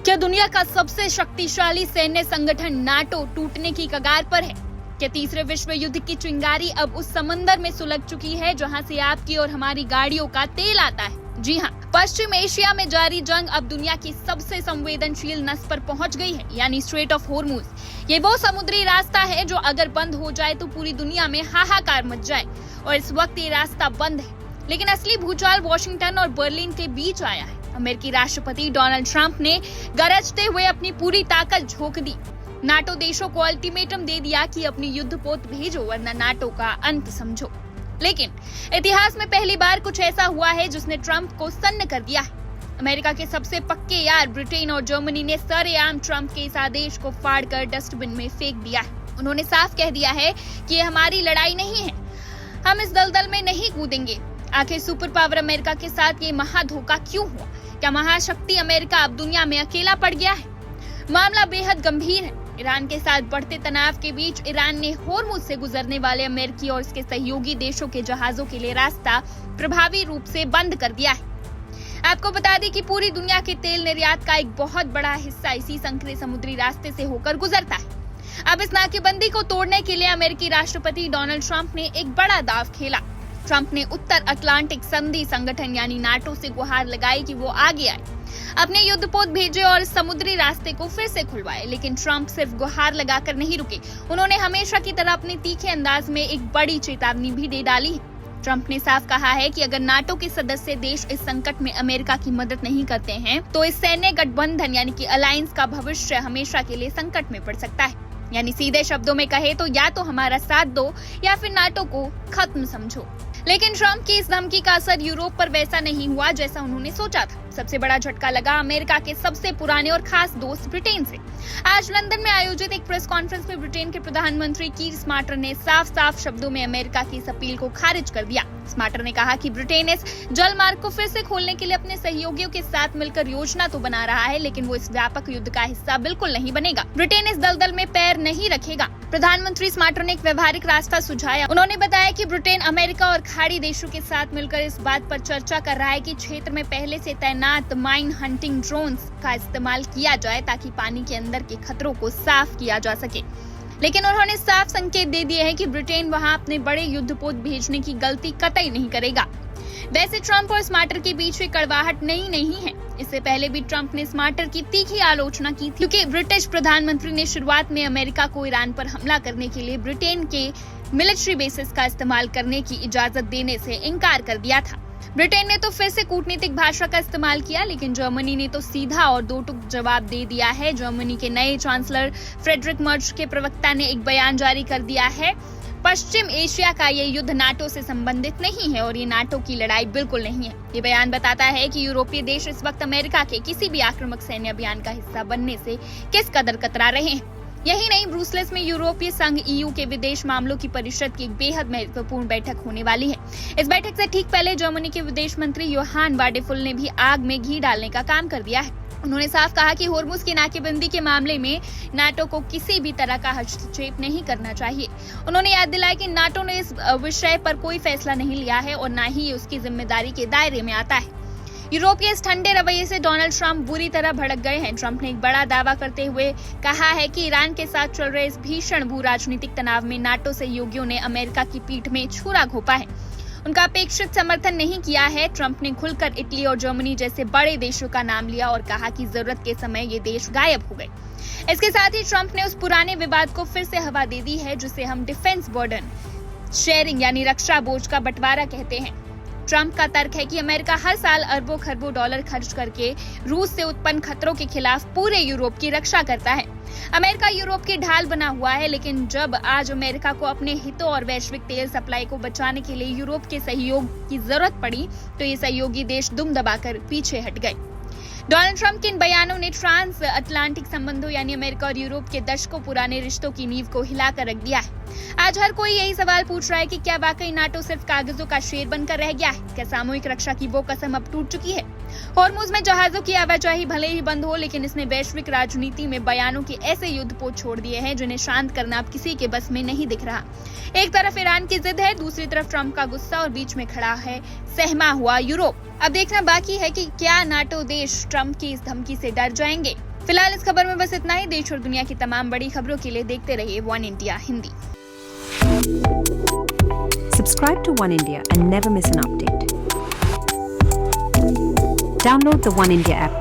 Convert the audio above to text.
क्या दुनिया का सबसे शक्तिशाली सैन्य संगठन नाटो टूटने की कगार पर है? क्या तीसरे विश्व युद्ध की चिंगारी अब उस समंदर में सुलग चुकी है जहां से आपकी और हमारी गाड़ियों का तेल आता है? जी हाँ, पश्चिम एशिया में जारी जंग अब दुनिया की सबसे संवेदनशील नस पर पहुंच गई है, यानी स्ट्रेट ऑफ हॉर्मुज। ये वो समुद्री रास्ता है जो अगर बंद हो जाए तो पूरी दुनिया में हाहाकार मच जाए, और इस वक्त ये रास्ता बंद है। लेकिन असली भूचाल वॉशिंगटन और बर्लिन के बीच आया है। अमेरिकी राष्ट्रपति डोनाल्ड ट्रंप ने गरजते हुए अपनी पूरी ताकत झोंक दी। नाटो देशों को अल्टीमेटम दे दिया कि अपनी युद्धपोत भेजो वरना नाटो का अंत समझो। लेकिन इतिहास में पहली बार कुछ ऐसा हुआ है जिसने ट्रंप को सन्न कर दिया है। अमेरिका के सबसे पक्के यार ब्रिटेन और जर्मनी ने सरेआम ट्रंप के इस आदेश को फाड़कर डस्टबिन में फेंक दिया है। उन्होंने साफ कह दिया है कि ये हमारी लड़ाई नहीं है, हम इस दलदल में नहीं कूदेंगे। आखिर सुपर पावर अमेरिका के साथ ये महाधोखा क्यों हुआ? क्या महाशक्ति अमेरिका अब दुनिया में अकेला पड़ गया है? मामला बेहद गंभीर है। ईरान के साथ बढ़ते तनाव के बीच ईरान ने होर्मुज से गुजरने वाले अमेरिकी और इसके सहयोगी देशों के जहाजों के लिए रास्ता प्रभावी रूप से बंद कर दिया है। आपको बता दें कि पूरी दुनिया के तेल निर्यात का एक बहुत बड़ा हिस्सा इसी संकरे समुद्री रास्ते से होकर गुजरता है। अब इस नाकेबंदी को तोड़ने के लिए अमेरिकी राष्ट्रपति डोनाल्ड ट्रंप ने एक बड़ा दांव खेला। ट्रंप ने उत्तर अटलांटिक संधि संगठन यानी नाटो से गुहार लगाई कि वो आगे आए, अपने युद्धपोत भेजे और समुद्री रास्ते को फिर से खुलवाए। लेकिन ट्रंप सिर्फ गुहार लगाकर नहीं रुके, उन्होंने हमेशा की तरह अपने तीखे अंदाज में एक बड़ी चेतावनी भी दे डाली है। ट्रंप ने साफ कहा है कि अगर नाटो के सदस्य देश इस संकट में अमेरिका की मदद नहीं करते हैं तो इस सैन्य गठबंधन यानी कि अलायंस का भविष्य हमेशा के लिए संकट में पड़ सकता है। यानी सीधे शब्दों में कहे तो या तो हमारा साथ दो या फिर नाटो को खत्म समझो। लेकिन ट्रंप की इस धमकी का असर यूरोप पर वैसा नहीं हुआ जैसा उन्होंने सोचा था। सबसे बड़ा झटका लगा अमेरिका के सबसे पुराने और खास दोस्त ब्रिटेन से। आज लंदन में आयोजित एक प्रेस कॉन्फ्रेंस में ब्रिटेन के प्रधानमंत्री कीर स्टारमर ने साफ साफ शब्दों में अमेरिका की इस अपील को खारिज कर दिया। स्टारमर ने कहा कि ब्रिटेन इस जल मार्ग को फिर से खोलने के लिए अपने सहयोगियों के साथ मिलकर योजना तो बना रहा है, लेकिन वो इस व्यापक युद्ध का हिस्सा बिल्कुल नहीं बनेगा। ब्रिटेन इस दलदल में पैर नहीं रखेगा। प्रधानमंत्री स्टारमर ने एक व्यवहारिक रास्ता सुझाया। उन्होंने बताया कि ब्रिटेन अमेरिका और खाड़ी देशों के साथ मिलकर इस बात पर चर्चा कर रहा है कि क्षेत्र में पहले से तैनात माइन हंटिंग ड्रोन्स का इस्तेमाल किया जाए ताकि पानी के अंदर के खतरों को साफ किया जा सके। लेकिन उन्होंने साफ संकेत दे दिए हैं कि ब्रिटेन वहां अपने बड़े युद्धपोत भेजने की गलती कतई नहीं करेगा। वैसे ट्रंप और स्टारमर के बीच में कड़वाहट नहीं है। इससे पहले भी ट्रंप ने स्टारमर की तीखी आलोचना की थी, क्योंकि ब्रिटिश प्रधानमंत्री ने शुरुआत में अमेरिका को ईरान पर हमला करने के लिए ब्रिटेन के मिलिट्री बेसिस का इस्तेमाल करने की इजाजत देने से इनकार कर दिया था। ब्रिटेन ने तो फिर से कूटनीतिक भाषा का इस्तेमाल किया, लेकिन जर्मनी ने तो सीधा और दो टूक जवाब दे दिया है। जर्मनी के नए चांसलर फ्रेडरिक मर्ज के प्रवक्ता ने एक बयान जारी कर दिया है। पश्चिम एशिया का ये युद्ध नाटो से संबंधित नहीं है और ये नाटो की लड़ाई बिल्कुल नहीं है। ये बयान बताता है कि यूरोपीय देश इस वक्त अमेरिका के किसी भी आक्रामक सैन्य अभियान का हिस्सा बनने से किस कदर कतरा रहे हैं। यही नहीं, ब्रुसेल्स में यूरोपीय संघ EU के विदेश मामलों की परिषद की एक बेहद महत्वपूर्ण बैठक होने वाली है। इस बैठक से ठीक पहले जर्मनी के विदेश मंत्री योहान वाडेफुल ने भी आग में घी डालने का काम कर दिया है। उन्होंने साफ कहा कि होर्मुज की नाकेबंदी के मामले में नाटो को किसी भी तरह का हस्तक्षेप नहीं करना चाहिए। उन्होंने याद दिलाया कि नाटो ने इस विषय पर कोई फैसला नहीं लिया है और न ही ये उसकी जिम्मेदारी के दायरे में आता है। यूरोप के इस ठंडे रवैये से डोनाल्ड ट्रंप बुरी तरह भड़क गए हैं। ट्रंप ने एक बड़ा दावा करते हुए कहा है कि ईरान के साथ चल रहे इस भीषण भू राजनीतिक तनाव में नाटो सहयोगियों ने अमेरिका की पीठ में छुरा घोंपा है, उनका अपेक्षित समर्थन नहीं किया है। ट्रंप ने खुलकर इटली और जर्मनी जैसे बड़े देशों का नाम लिया और कहा कि जरूरत के समय ये देश गायब हो गए। इसके साथ ही ट्रंप ने उस पुराने विवाद को फिर से हवा दे दी है जिसे हम डिफेंस बर्डन शेयरिंग यानी रक्षा बोझ का बंटवारा कहते हैं। ट्रंप का तर्क है कि अमेरिका हर साल अरबों खरबों डॉलर खर्च करके रूस से उत्पन्न खतरों के खिलाफ पूरे यूरोप की रक्षा करता है। अमेरिका यूरोप की ढाल बना हुआ है, लेकिन जब आज अमेरिका को अपने हितों और वैश्विक तेल सप्लाई को बचाने के लिए यूरोप के सहयोग की जरूरत पड़ी तो ये सहयोगी देश दुम दबाकर पीछे हट गए। डोनाल्ड ट्रंप के इन बयानों ने ट्रांस अटलांटिक संबंधों यानी अमेरिका और यूरोप के दशकों पुराने रिश्तों की नींव को हिलाकर रख दिया है। आज हर कोई यही सवाल पूछ रहा है कि क्या वाकई नाटो सिर्फ कागजों का शेर बनकर रह गया है? क्या सामूहिक रक्षा की वो कसम अब टूट चुकी है? होर्मुज में जहाजों की आवाजाही भले ही बंद हो, लेकिन इसने वैश्विक राजनीति में बयानों के ऐसे युद्धपोत छोड़ दिए हैं जिन्हें शांत करना अब किसी के बस में नहीं दिख रहा। एक तरफ ईरान की जिद है, दूसरी तरफ ट्रंप का गुस्सा और बीच में खड़ा है सहमा हुआ यूरोप। अब देखना बाकी है कि क्या नाटो देश ट्रंप की इस धमकी से डर जाएंगे। फिलहाल इस खबर में बस इतना ही। देश और दुनिया की तमाम बड़ी खबरों के लिए देखते रहिए one India Hindi. Subscribe to One India and never miss an update. Download the One India app